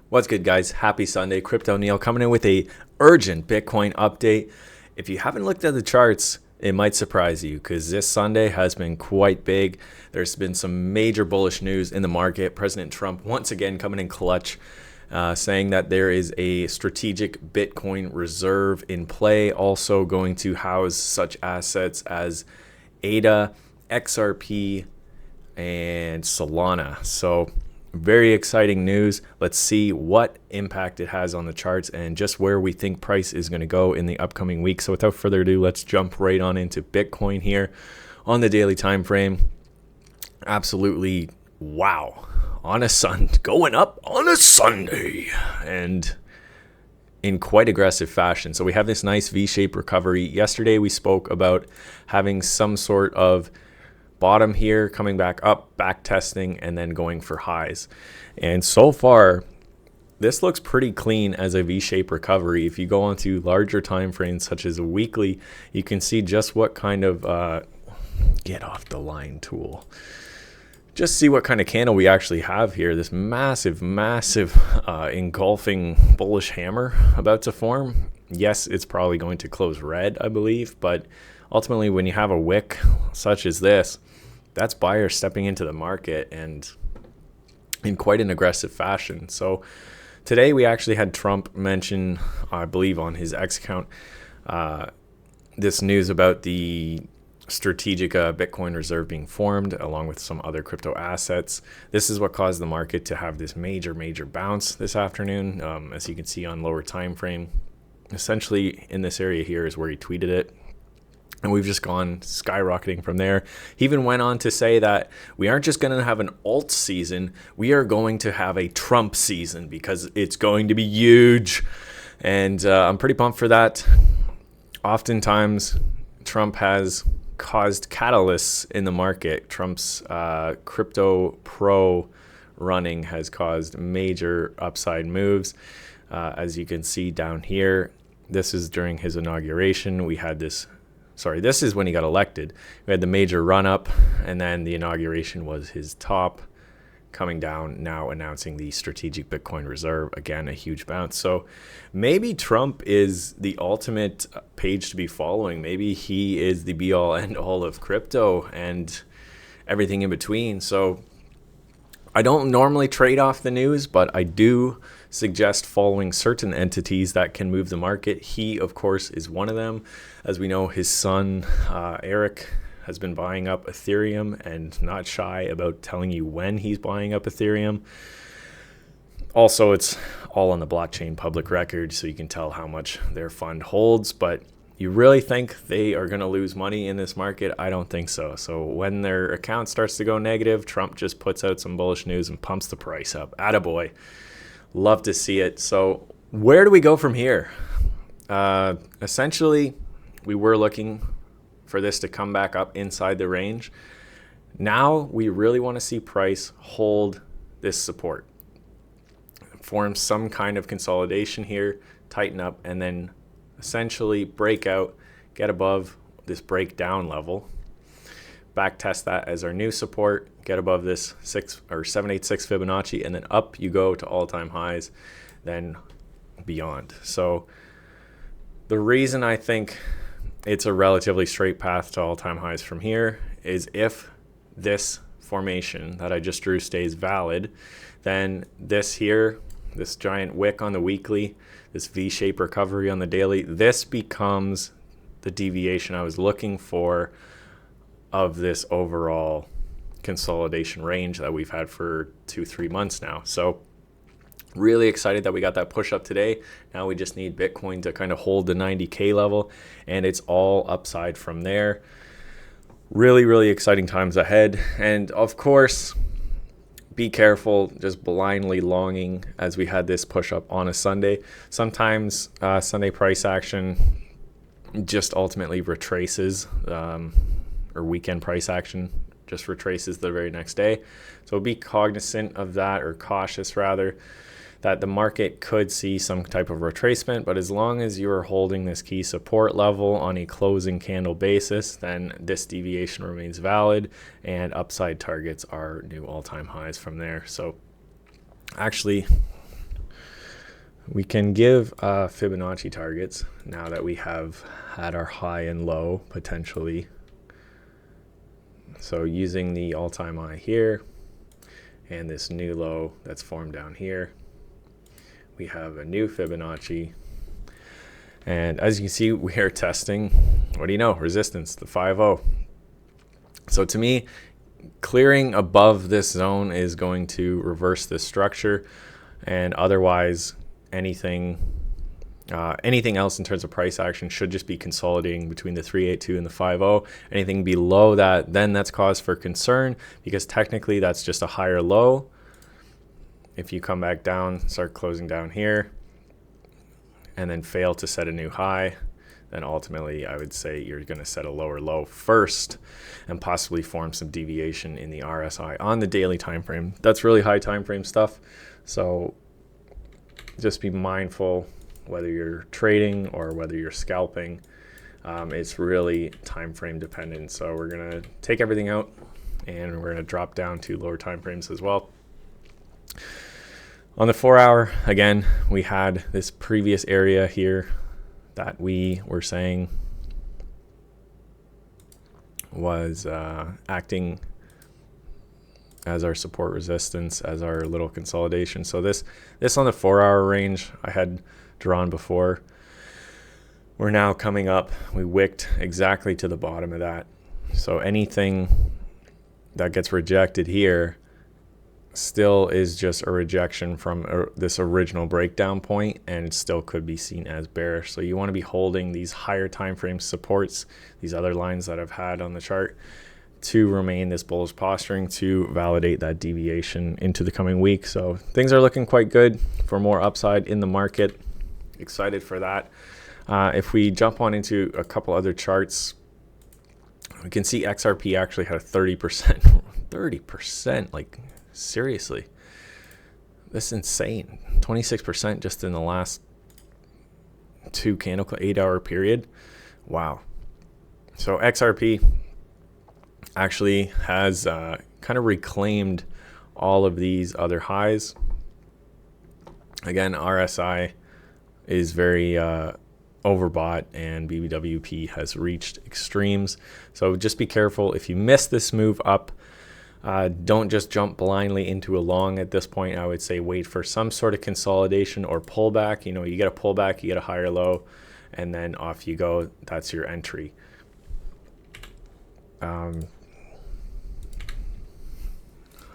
What's good, guys? Happy Sunday. Crypto Neil coming in with a urgent Bitcoin update. If you haven't looked at the charts, it might surprise you because this Sunday has been quite big. There's been some major bullish news in the market. President Trump once again coming in clutch, saying that there is a strategic Bitcoin reserve in play, also going to house such assets as ADA, XRP, and Solana. So very exciting news. Let's see what impact it has on the charts and just where we think price is going to go in the upcoming week. So without further ado, let's jump right on into Bitcoin here on the daily time frame. Absolutely wow. Going up on a Sunday and in quite aggressive fashion. So we have this nice V-shaped recovery. Yesterday we spoke about having some sort of bottom here, coming back up, back testing, and then going for highs. And so far, this looks pretty clean as a V-shaped recovery. If you go onto larger time frames, such as a weekly, you can see just what kind of get off the line tool. Just see what kind of candle we actually have here. This massive engulfing bullish hammer about to form. Yes, it's probably going to close red, I believe, but ultimately when you have a wick such as this, that's buyers stepping into the market and in quite an aggressive fashion. So today we actually had Trump mention, I believe on his X account, this news about the strategic Bitcoin reserve being formed along with some other crypto assets. This is what caused the market to have this major bounce this afternoon, as you can see on lower time frame. Essentially in this area here is where he tweeted it. And we've just gone skyrocketing from there. He even went on to say that we aren't just going to have an alt season, we are going to have a Trump season because it's going to be huge. And I'm pretty pumped for that. Oftentimes, Trump has caused catalysts in the market. Trump's crypto pro running has caused major upside moves. As you can see down here, this is during his inauguration. This is when he got elected. We had the major run up, and then the inauguration was his top, coming down, now announcing the strategic Bitcoin reserve. Again, a huge bounce. So maybe Trump is the ultimate page to be following. Maybe he is the be all end all of crypto and everything in between. So I don't normally trade off the news, but I do suggest following certain entities that can move the market. He, of course, is one of them. As we know, his son, Eric, has been buying up Ethereum and not shy about telling you when he's buying up Ethereum. Also, it's all on the blockchain public record, so you can tell how much their fund holds. But you really think they are going to lose money in this market? I don't think so. So when their account starts to go negative, Trump just puts out some bullish news and pumps the price up. Attaboy. Love to see it. So where do we go from here? Essentially, we were looking for this to come back up inside the range. Now we really want to see price hold this support, form some kind of consolidation here, tighten up, and then essentially break out, get above this breakdown level, back test that as our new support, get above this 786 Fibonacci, and then up you go to all-time highs, then beyond. So the reason I think it's a relatively straight path to all-time highs from here is if this formation that I just drew stays valid, then this here, this giant wick on the weekly, this V-shaped recovery on the daily, this becomes the deviation I was looking for of this overall consolidation range that we've had for 2-3 months now. So really excited that we got that push up today. Now we just need Bitcoin to kind of hold the 90K level, and it's all upside from there. Really exciting times ahead. And of course, be careful just blindly longing as we had this push up on a Sunday. Sometimes Sunday price action just ultimately retraces, or weekend price action just retraces the very next day. So be cognizant of that, or cautious rather, that the market could see some type of retracement, but as long as you are holding this key support level on a closing candle basis, then this deviation remains valid and upside targets are new all-time highs from there. So actually, We can give Fibonacci targets now that we have had our high and low potentially. So using the all-time high here and this new low that's formed down here, we have a new Fibonacci. And as you can see, we are testing, what do you know, resistance, the 5-0. So to me, clearing above this zone is going to reverse this structure, and otherwise anything else in terms of price action should just be consolidating between the 382 and the 50. Anything below that, then that's cause for concern, because technically that's just a higher low. If you come back down, start closing down here, and then fail to set a new high, then ultimately I would say you're going to set a lower low first and possibly form some deviation in the RSI on the daily time frame. That's really high time frame stuff, so just be mindful whether you're trading or whether you're scalping. It's really time frame dependent. So we're going to take everything out and we're going to drop down to lower time frames as well. On the 4 hour, again, we had this previous area here that we were saying was acting as our support resistance, as our little consolidation. So this on the 4 hour range I had drawn before. We're now coming up. We wicked exactly to the bottom of that. So anything that gets rejected here still is just a rejection from this original breakdown point, and it still could be seen as bearish. So you want to be holding these higher time frame supports, these other lines that I've had on the chart, to remain this bullish posturing to validate that deviation into the coming week. So things are looking quite good for more upside in the market. Excited for that. If we jump on into a couple other charts, we can see XRP actually had a 30%, 30%, like seriously, this is insane. 26% just in the last 2 candle 8 hour period. Wow. So XRP actually has kind of reclaimed all of these other highs. Again, RSI is very overbought, and BBWP has reached extremes. So just be careful if you miss this move up. Don't just jump blindly into a long at this point. I would say wait for some sort of consolidation or pullback. You know, you get a pullback, you get a higher low, and then off you go. That's your entry.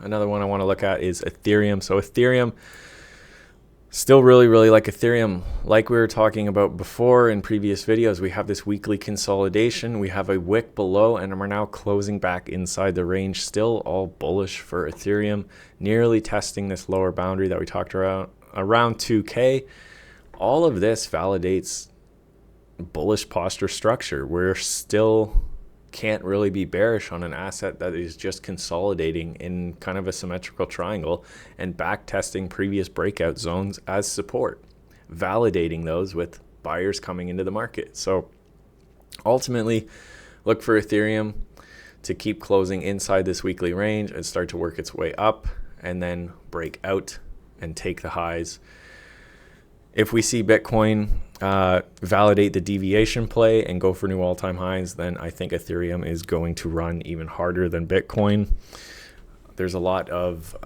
Another one I want to look at is Ethereum. So Ethereum, still really like Ethereum. Like we were talking about before in previous videos, we have this weekly consolidation. We have a wick below, and we're now closing back inside the range. Still all bullish for Ethereum, nearly testing this lower boundary that we talked around 2K. All of this validates bullish posture structure. We're still can't really be bearish on an asset that is just consolidating in kind of a symmetrical triangle and back testing previous breakout zones as support, validating those with buyers coming into the market. So ultimately, look for Ethereum to keep closing inside this weekly range and start to work its way up and then break out and take the highs. If we see Bitcoin validate the deviation play and go for new all-time highs, then I think Ethereum is going to run even harder than Bitcoin. There's a lot of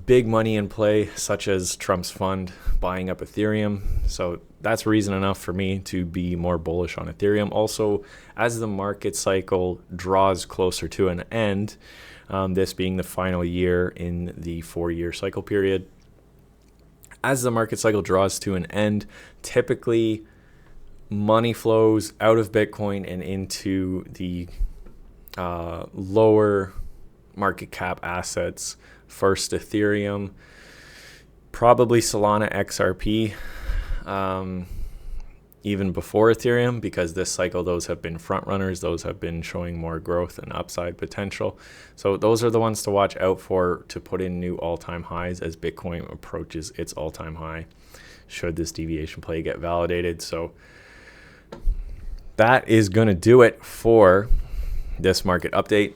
big money in play, such as Trump's fund buying up Ethereum. So that's reason enough for me to be more bullish on Ethereum. Also, as the market cycle draws closer to an end, this being the final year in the 4-year cycle period, as the market cycle draws to an end, typically money flows out of Bitcoin and into the lower market cap assets. First Ethereum, probably Solana, XRP, even before Ethereum, because this cycle those have been front runners. Those have been showing more growth and upside potential. So those are the ones to watch out for to put in new all-time highs as Bitcoin approaches its all-time high, should this deviation play get validated. So that is going to do it for this market update.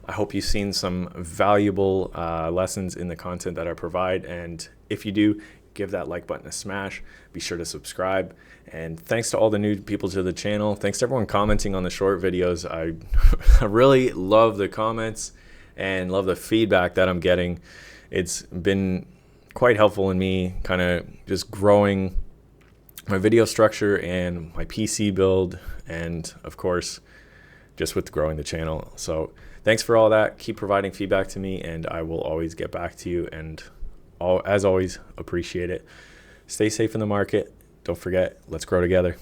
I hope you've seen some valuable lessons in the content that I provide, and if you do, give that like button a smash. Be sure to subscribe. And thanks to all the new people to the channel. Thanks to everyone commenting on the short videos. I really love the comments and love the feedback that I'm getting. It's been quite helpful in me kind of just growing my video structure and my PC build, and of course just with growing the channel. So thanks for all that. Keep providing feedback to me and I will always get back to you, and as always, appreciate it. Stay safe in the market. Don't forget, let's grow together.